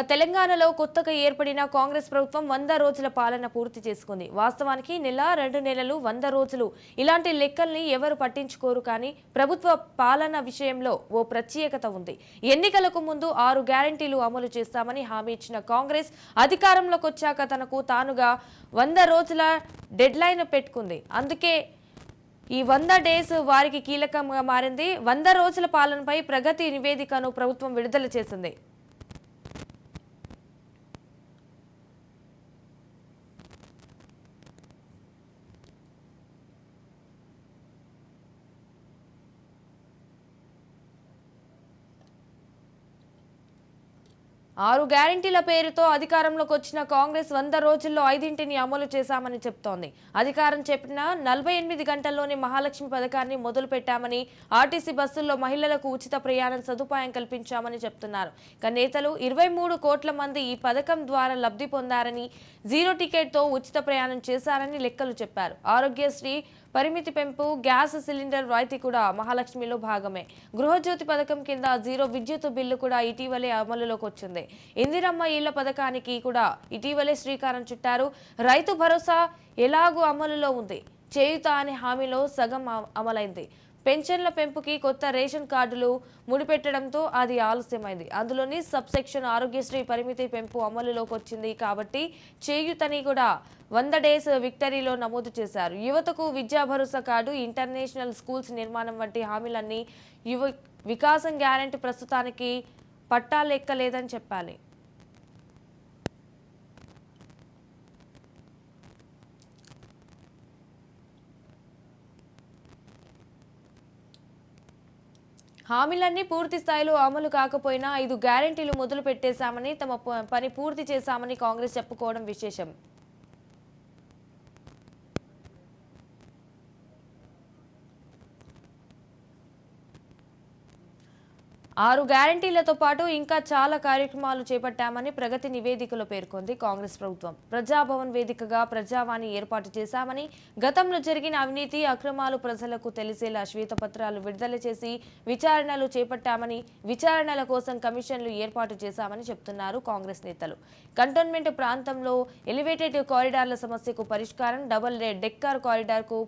తెలంగాణలో కొత్తగా ఏర్పడిన కాంగ్రెస్ ప్రభుత్వం 100 రోజుల పాలన పూర్తి చేసుకుంది. వాస్తవానికి నెల 2 నెలలు 100 రోజులు ఇలాంటి లెక్కల్ని ఎవరు పట్టించుకోరు. కానీ ప్రభుత్వ పాలన విషయంలో ఓ ప్రత్యేకత ఉంది. ఎన్నికలకు ముందు 6 గ్యారెంటీలు అమలు చేస్తామని హామీ ఇచ్చిన కాంగ్రెస్ అధికారంలోకి వచ్చాక తనకు తానుగా 100 రోజుల డెడ్లైన్ పెట్టుకుంది. అందుకే ఈ 100 డేస్ వారికి కీలకంగా మారింది. 100 రోజుల పాలనపై ప్రగతి నివేదికను ప్రభుత్వం విడుదల చేసింది. 6 గ్యారెంటీల పేరుతో అధికారంలోకి వచ్చిన కాంగ్రెస్ 100 రోజుల్లో 5ంటిని అమలు చేశామని చెప్తోంది. అధికారం చెప్పిన 48 గంటల్లోనే మహాలక్ష్మి పథకాన్ని మొదలు పెట్టామని, ఆర్టీసీ బస్సుల్లో మహిళలకు ఉచిత ప్రయాణం సదుపాయం కల్పించామని చెప్తున్నారు. ఇక నేతలు 23 కోట్ల మంది ఈ పథకం ద్వారా లబ్ధి పొందారని, జీరో టికెట్తో ఉచిత ప్రయాణం చేశారని లెక్కలు చెప్పారు. ఆరోగ్యశ్రీ పరిమితి పెంపు, గ్యాస్ సిలిండర్ రాయితీ కూడా మహాలక్ష్మిలో భాగమే. గృహజ్యోతి పథకం కింద జీరో విద్యుత్ బిల్లు కూడా ఇటీవలే అమలులోకి వచ్చింది. ఇందిరమ్మ ఇళ్ల పథకానికి కూడా ఇటీవలే శ్రీకారం చుట్టారు. రైతు భరోసా ఎలాగూ అమలులో ఉంది. చేయూత అనే హామీలో సగం అమలైంది. పెన్షన్ల పెంపుకి కొత్త రేషన్ కార్డులు ముడిపెట్టడంతో అది ఆలస్యమైంది. అందులోని సబ్సెక్షన్ ఆరోగ్యశ్రీ పరిమితి పెంపు అమలులోకి వచ్చింది కాబట్టి చేయూతని కూడా 100 డేస్ విక్టరీలో నమోదు చేశారు. యువతకు విద్యా భరోసా కార్డు, ఇంటర్నేషనల్ స్కూల్స్ నిర్మాణం వంటి హామీలన్నీ వికాసం గ్యారెంటీ ప్రస్తుతానికి పట్టాలెక్కలేదని చెప్పాలి. హామీలన్నీ పూర్తి స్థాయిలో అమలు కాకపోయినా 5 గ్యారెంటీలు మొదలు పెట్టేశామని, తమ పని పూర్తి చేశామని కాంగ్రెస్ చెప్పుకోవడం విశేషం. 6 గ్యారెంటీలతో పాటు ఇంకా చాలా కార్యక్రమాలు చేపట్టామని ప్రగతి నివేదికలో పేర్కొంది కాంగ్రెస్ ప్రభుత్వం. ప్రజాభవన్ వేదికగా ప్రజావాణి ఏర్పాటు చేశామని, గతంలో జరిగిన అవినీతి అక్రమాలు ప్రజలకు తెలిసేలా శ్వేతపత్రాలు విడుదల చేసి విచారణలు చేపట్టామని, విచారణల కోసం కమిషన్లు ఏర్పాటు చేశామని చెప్తున్నారు కాంగ్రెస్ నేతలు. కంటోన్మెంట్ ప్రాంతంలో ఎలివేటెడ్ కారిడార్ల సమస్యకు పరిష్కారం, డబుల్ డెక్కర్ కారిడార్కు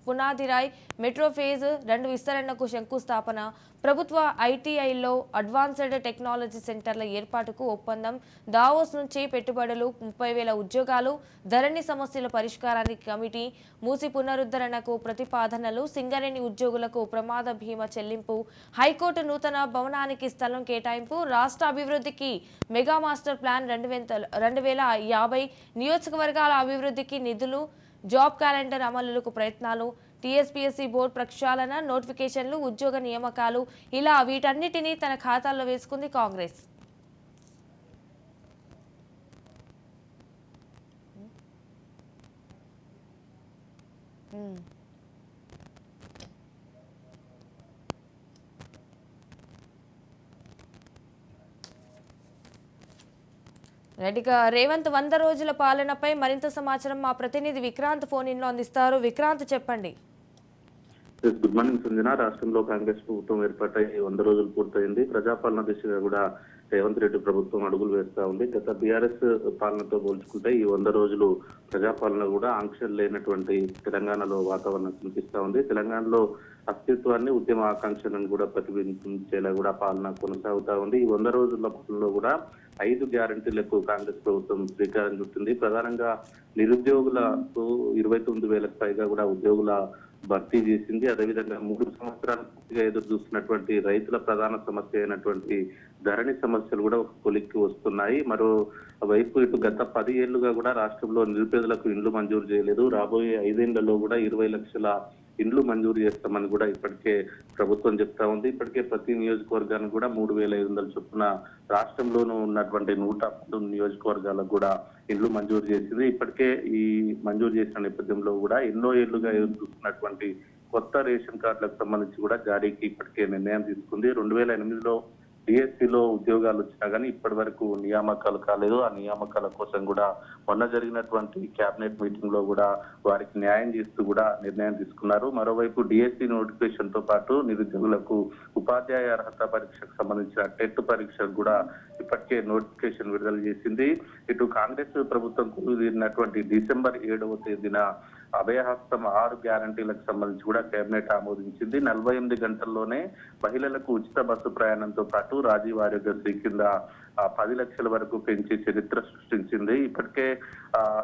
పునాదిరాయ్, మెట్రో ఫేజ్ 2 విస్తరణకు శంకుస్థాపన, ప్రభుత్వ ఐటీఐలో అడ్వాన్స్డ్ టెక్నాలజీ సెంటర్ల ఏర్పాటుకు ఒప్పందం, దావోస్ నుంచి పెట్టుబడులు, 30,000 ఉద్యోగాలు, ధరణి సమస్యల పరిష్కారానికి కమిటీ, మూసి పునరుద్ధరణకు ప్రతిపాదనలు, సింగరేణి ఉద్యోగులకు ప్రమాద బీమా చెల్లింపు, హైకోర్టు నూతన భవనానికి స్థలం కేటాయింపు, రాష్ట్ర అభివృద్ధికి మెగా మాస్టర్ ప్లాన్ 2050, నియోజకవర్గాల అభివృద్ధికి నిధులు, జాబ్ క్యాలెండర్ అమలుకు ప్రయత్నాలు, టీఎస్పీఎస్సీ బోర్డు ప్రక్షాళన, నోటిఫికేషన్లు, ఉద్యోగ నియామకాలు, ఇలా వీటన్నిటినీ తన ఖాతాలో వేసుకుంది కాంగ్రెస్. రెడ్డిగా రేవంత్ 100 రోజుల పాలనపై మరింత సమాచారం మా ప్రతినిధి విక్రాంత్ ఫోన్ ఇన్లో అందిస్తారు. విక్రాంత్, చెప్పండి. Good morning Sanjana. రాష్ట్రంలో కాంగ్రెస్ ప్రభుత్వం ఏర్పాటై 100 రోజులు పూర్తయింది. ప్రజాపాలన దిశగా కూడా రేవంత్ రెడ్డి ప్రభుత్వం అడుగులు వేస్తా ఉంది. గత బీఆర్ఎస్ పాలనతో పోల్చుకుంటే ఈ 100 రోజులు ప్రజాపాలన కూడా ఆంక్షలు లేనటువంటి తెలంగాణలో వాతావరణం కనిపిస్తా ఉంది. తెలంగాణలో అస్తిత్వాన్ని, ఉద్యమ ఆకాంక్షలను కూడా ప్రతిబింబించేలా కూడా పాలన కొనసాగుతా ఉంది. ఈ 100 రోజుల పాలనలో కూడా 5 గ్యారంటీలకు కాంగ్రెస్ ప్రభుత్వం శ్రీకారం చుట్టింది. ప్రధానంగా నిరుద్యోగులకు 29,000 పైగా కూడా ఉద్యోగుల భర్తీ చేసింది. అదేవిధంగా 3 సంవత్సరాలు పూర్తిగా ఎదురు చూస్తున్నటువంటి రైతుల ప్రధాన సమస్య అయినటువంటి ధరణి సమస్యలు కూడా ఒక కొలిక్కి వస్తున్నాయి. మరో వైపు ఇటు గత 10 ఏళ్లుగా కూడా రాష్ట్రంలో నిరుపేదలకు ఇండ్లు మంజూరు చేయలేదు. రాబోయే 5 ఏళ్లలో కూడా 20 లక్షల ఇండ్లు మంజూరు చేస్తామని కూడా ఇప్పటికే ప్రభుత్వం చెప్తా ఉంది. ఇప్పటికే ప్రతి నియోజకవర్గానికి కూడా 3,500 చొప్పున రాష్ట్రంలోనూ ఉన్నటువంటి 103 నియోజకవర్గాలకు కూడా ఇండ్లు మంజూరు చేసింది. ఇప్పటికే ఈ మంజూరు చేసిన నేపథ్యంలో కూడా ఎన్నో ఏళ్లుగా ఎదురు చూస్తున్నటువంటి కొత్త రేషన్ కార్డులకు సంబంధించి కూడా జారీకి ఇప్పటికే నిర్ణయం తీసుకుంది. 2008లో డిఎస్సిలో ఉద్యోగాలు వచ్చినా కానీ ఇప్పటి వరకు నియామకాలు కాలేదు. ఆ నియామకాల కోసం కూడా మొన్న జరిగినటువంటి కేబినెట్ మీటింగ్ లో కూడా వారికి న్యాయం చేస్తూ కూడా నిర్ణయం తీసుకున్నారు. మరోవైపు డిఎస్సి నోటిఫికేషన్ తో పాటు నిరుద్యోగులకు ఉపాధ్యాయ అర్హత పరీక్షకు సంబంధించిన టెట్ పరీక్షకు కూడా ఇప్పటికే నోటిఫికేషన్ విడుదల చేసింది. ఇటు కాంగ్రెస్ ప్రభుత్వం కుదిరినటువంటి డిసెంబర్ 7వ తేదీన అభయహస్తం 6 గ్యారంటీలకు సంబంధించి కూడా కేబినెట్ ఆమోదించింది. 48 గంటల్లోనే మహిళలకు ఉచిత బస్సు ప్రయాణంతో పాటు రాజీవ్ ఆరోగ్యశ్రీ కింద 10 లక్షల వరకు పెంచి చరిత్ర సృష్టించింది.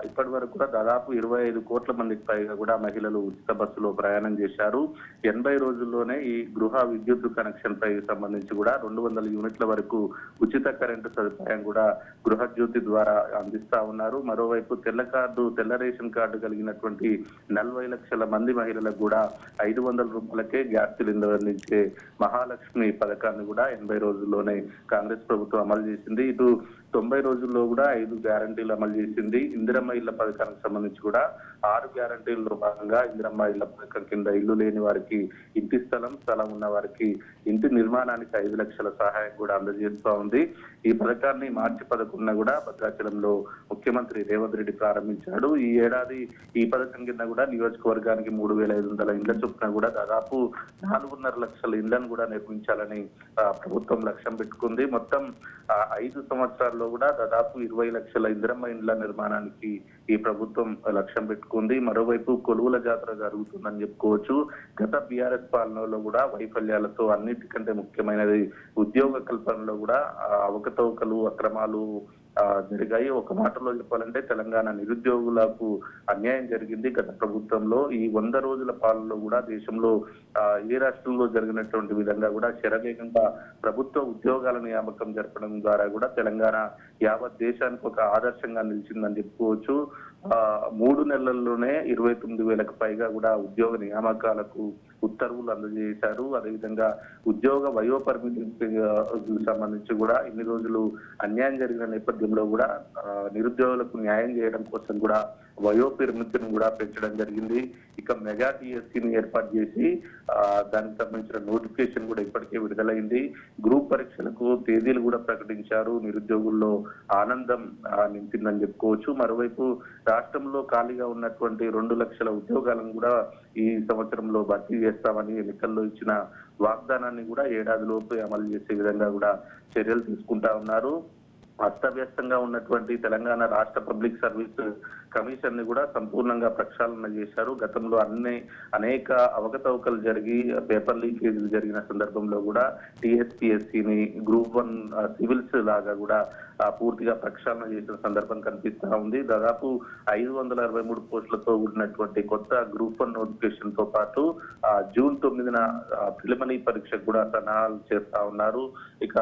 ఇప్పటి వరకు కూడా దాదాపు 25 కోట్ల మందికి పైగా కూడా మహిళలు ఉచిత బస్సులో ప్రయాణం చేశారు. 80 రోజుల్లోనే ఈ గృహ విద్యుత్ కనెక్షన్ పై సంబంధించి కూడా 200 యూనిట్ల వరకు ఉచిత కరెంటు సదుపాయం కూడా గృహజ్యోతి ద్వారా అందిస్తా ఉన్నారు. మరోవైపు తెల్ల రేషన్ కార్డు కలిగినటువంటి 40 లక్షల మంది మహిళలకు కూడా 500 రూపాయలకే గ్యాస్ సిలిండర్ అందించే మహాలక్ష్మి పథకాన్ని కూడా 80 రోజుల్లోనే కాంగ్రెస్ ప్రభుత్వం అమలు చేసింది. ఇటు 90 రోజుల్లో కూడా 5 గ్యారంటీలు అమలు చేసింది. ఇందిరమ్మ ఇళ్ల పథకానికి సంబంధించి కూడా 6 గ్యారంటీల్లో భాగంగా ఇందిరమ్మ ఇళ్ల పథకం కింద ఇల్లు లేని వారికి ఇంటి స్థలం ఉన్న వారికి ఇంటి నిర్మాణానికి 5 లక్షల సహాయం కూడా అందజేస్తూ ఉంది. ఈ పథకాన్ని మార్చి 11న కూడా భద్రాచలంలో ముఖ్యమంత్రి రేవంత్ రెడ్డి ప్రారంభించాడు. ఈ ఏడాది ఈ పథకం కింద కూడా నియోజకవర్గానికి 3,500 ఇళ్ల చొప్పున కూడా దాదాపు 4.5 లక్షల ఇళ్లను కూడా నిర్మించాలని ప్రభుత్వం లక్ష్యం పెట్టుకుంది. మొత్తం 5 సంవత్సరాల్లో కూడా దాదాపు 20 లక్షల ఇందిరమ్మ ఇండ్ల నిర్మాణానికి ఈ ప్రభుత్వం లక్ష్యం పెట్టుకుంది. మరోవైపు కొలువుల జాతర జరుగుతుందని చెప్పుకోవచ్చు. గత బీఆర్ఎస్ పాలనలో కూడా వైఫల్యాలతో అన్నిటికంటే ముఖ్యమైనది ఉద్యోగ కల్పనలో కూడా అవకతవకలు అక్రమాలు జరిగాయి. ఒక మాటలో చెప్పాలంటే తెలంగాణ నిరుద్యోగులకు అన్యాయం జరిగింది గత ప్రభుత్వంలో. ఈ 100 రోజుల పాలనలో కూడా దేశంలో ఏ రాష్ట్రంలో జరిగినటువంటి విధంగా కూడా శరవేగంగా ప్రభుత్వ ఉద్యోగాల నియామకం జరపడం ద్వారా కూడా తెలంగాణ యావత్ దేశానికి ఒక ఆదర్శంగా నిలిచిందని చెప్పుకోవచ్చు. 3 నెలల్లోనే 29,000కు పైగా కూడా ఉద్యోగ నియామకాలకు ఉత్తర్వులు అందజేశారు. అదేవిధంగా ఉద్యోగ వయోపరిమితికి సంబంధించి కూడా ఇన్ని రోజులు అన్యాయం జరిగిన నేపథ్యంలో కూడా నిరుద్యోగులకు న్యాయం చేయడం కోసం కూడా వయోపరిమితిని కూడా పెంచడం జరిగింది. ఇక మెగా టీఎస్సీని ఏర్పాటు చేసి దానికి సంబంధించిన నోటిఫికేషన్ కూడా ఇప్పటికే విడుదలైంది. గ్రూప్ పరీక్షలకు తేదీలు కూడా ప్రకటించారు. నిరుద్యోగుల్లో ఆనందం నింపిందని చెప్పుకోవచ్చు. మరోవైపు రాష్ట్రంలో ఖాళీగా ఉన్నటువంటి 2 లక్షల ఉద్యోగాలను కూడా ఈ సంవత్సరంలో భర్తీ చేస్తామని ఎన్నికల్లో ఇచ్చిన వాగ్దానాన్ని కూడా ఏడాదిలోపు అమలు చేసే విధంగా కూడా చర్యలు తీసుకుంటా ఉన్నారు. అస్తవ్యస్తంగా ఉన్నటువంటి తెలంగాణ రాష్ట్ర పబ్లిక్ సర్వీస్ కమిషన్ ని కూడా సంపూర్ణంగా ప్రక్షాళన చేశారు. గతంలో అనేక అవకతవకలు జరిగి పేపర్ లీకేజీలు జరిగిన సందర్భంలో కూడా టీఎస్పీఎస్సీని గ్రూప్ 1 సివిల్స్ లాగా కూడా పూర్తిగా ప్రక్షాళన చేసిన సందర్భం కనిపిస్తా ఉంది. దాదాపు 563 పోస్టులతో కూడినటువంటి కొత్త గ్రూప్ 1 నోటిఫికేషన్ తో పాటు జూన్ 9న ప్రిలిమినరీ పరీక్షకు కూడా సన్నాహాలు చేస్తా ఉన్నారు. ఇక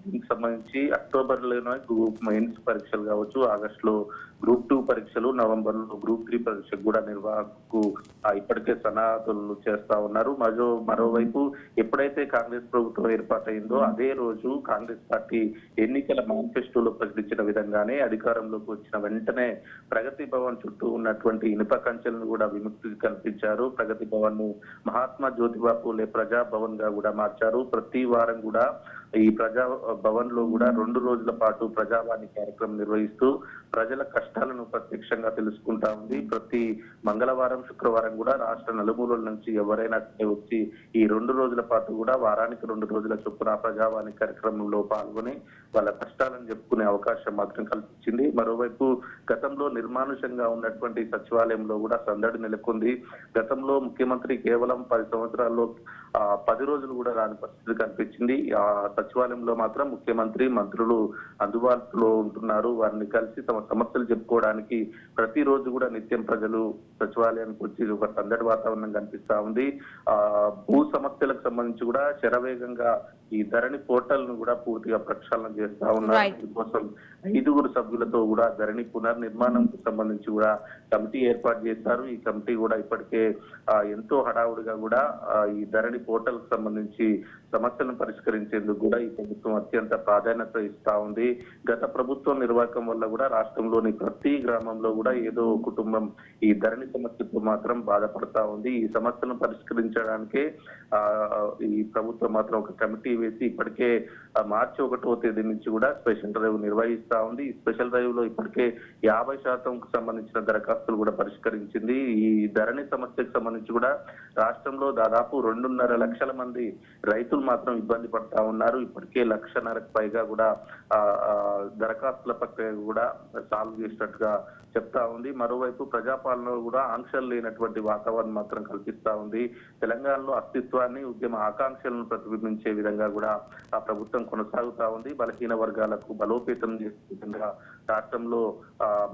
దీనికి సంబంధించి అక్టోబర్లోనే గ్రూప్ మెయిన్స్ పరీక్షలు కావచ్చు, ఆగస్టులో గ్రూప్ 2 పరీక్షలు, నవంబర్లో గ్రూప్ 3 పరీక్షకు కూడా నిర్వాహకు ఇప్పటికే సన్నాహాలు చేస్తా ఉన్నారు. మరోవైపు ఎప్పుడైతే కాంగ్రెస్ ప్రభుత్వం ఏర్పాటైందో అదే రోజు కాంగ్రెస్ పార్టీ ఎన్నికల మేనిఫెస్టోలో ప్రకటించిన విధంగానే అధికారంలోకి వచ్చిన వెంటనే ప్రగతి భవన్ చుట్టూ ఉన్నటువంటి ఇనుప కంచెలను కూడా విముక్తి కల్పించారు. ప్రగతి భవన్ ను మహాత్మా జ్యోతిబా పూలే ప్రజా భవన్ గా కూడా మార్చారు. ప్రతి వారం కూడా ఈ ప్రజా భవన్ లో కూడా 2 రోజుల పాటు ప్రజావాణి కార్యక్రమం నిర్వహిస్తూ ప్రజల కష్టాలను ప్రత్యక్షంగా తెలుసుకుంటా ఉంది. ప్రతి మంగళవారం శుక్రవారం కూడా రాష్ట్ర నలుమూలల నుంచి ఎవరైనా వచ్చి ఈ 2 రోజుల పాటు కూడా వారానికి 2 రోజుల చొప్పున ప్రజావాణి కార్యక్రమంలో పాల్గొని వాళ్ళ కష్టాలను చెప్పుకునే అవకాశం మాత్రం కల్పించింది. మరోవైపు గతంలో నిర్మానుషంగా ఉన్నటువంటి సచివాలయంలో కూడా సందడి నెలకొంది. గతంలో ముఖ్యమంత్రి కేవలం 10 సంవత్సరాల్లో 10 రోజులు కూడా రాని పరిస్థితి కనిపించింది. ఆ సచివాలయంలో మాత్రం ముఖ్యమంత్రి మంత్రులు అందుబాటులో ఉంటున్నారు. వారిని కలిసి తమ సమస్యలు చెప్పుకోవడానికి ప్రతిరోజు కూడా నిత్యం ప్రజలు సచివాలయానికి వచ్చి ఒక సందడి వాతావరణం కనిపిస్తా ఉంది. భూ సమస్యలకు సంబంధించి కూడా శరవేగంగా ఈ ధరణి పోర్టల్ ను కూడా పూర్తిగా ప్రక్షాళన చేస్తా ఉన్నారు. దీనికోసం 5 సభ్యులతో కూడా ధరణి పునర్నిర్మాణంకు సంబంధించి కూడా కమిటీ ఏర్పాటు చేశారు. ఈ కమిటీ కూడా ఇప్పటికే ఎంతో హడావుడిగా కూడా ఈ ధరణి పోర్టల్ కు సంబంధించి సమస్యలను పరిష్కరించేందుకు కూడా ఈ ప్రభుత్వం అత్యంత ప్రాధాన్యత ఇస్తా ఉంది. గత ప్రభుత్వం నిర్వాహకం వల్ల కూడా రాష్ట్రంలోని ప్రతి గ్రామంలో కూడా ఏదో ఒక కుటుంబం ఈ ధరణి సమస్యతో మాత్రం బాధపడతా ఉంది. ఈ సమస్యలను పరిష్కరించడానికే ఈ ప్రభుత్వం మాత్రం ఒక కమిటీ వేసి ఇప్పటికే మార్చి 1వ తేదీ నుంచి కూడా స్పెషల్ డ్రైవ్ నిర్వహిస్తా ఉంది. ఈ స్పెషల్ డ్రైవ్ లో ఇప్పటికే 50% సంబంధించిన దరఖాస్తులు కూడా పరిష్కరించింది. ఈ ధరణి సమస్యకు సంబంధించి కూడా రాష్ట్రంలో దాదాపు 2.5 లక్షల మంది రైతులు మాత్రం ఇబ్బంది పడతా ఉన్నారు. ఇప్పటికే 1,50,000కు పైగా కూడా దరఖాస్తుల ప్రక్రియ కూడా సాల్వ్ చేసినట్టుగా చెప్తా ఉంది. మరోవైపు ప్రజాపాలనలో కూడా ఆంక్షలు లేనటువంటి వాతావరణం మాత్రం కల్పిస్తా ఉంది. తెలంగాణలో అస్తిత్వాన్ని, ఉద్యమ ఆకాంక్షలను ప్రతిబింబించే విధంగా కూడా ఆ ప్రభుత్వం కొనసాగుతా ఉంది. బలహీన వర్గాలకు బలోపేతం చేసే విధంగా రాష్ట్రంలో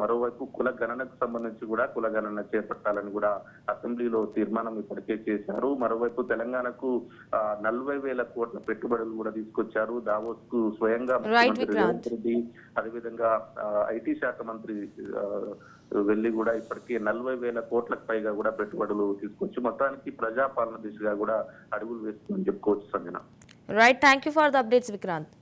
మరోవైపు కుల గణనకు సంబంధించి కూడా కుల గణన చేపట్టాలని కూడా అసెంబ్లీలో తీర్మానం ఇప్పటికే చేశారు. మరోవైపు తెలంగాణకు 40,000 కోట్ల పెట్టుబడులు కూడా తీసుకొచ్చారు. దావోస్ కు స్వయంగా ముఖ్యమంత్రి రేవంత్ రెడ్డి, అదేవిధంగా ఐటీ శాఖ మంత్రి వెళ్లి కూడా ఇప్పటికే 40,000 కోట్లకు పైగా కూడా పెట్టుబడులు తీసుకొచ్చి మొత్తానికి ప్రజాపాలన దిశగా కూడా అడుగులు వేస్తుందని చెప్పుకోవచ్చు Sanjana. Right, thank you for the updates Vikrant.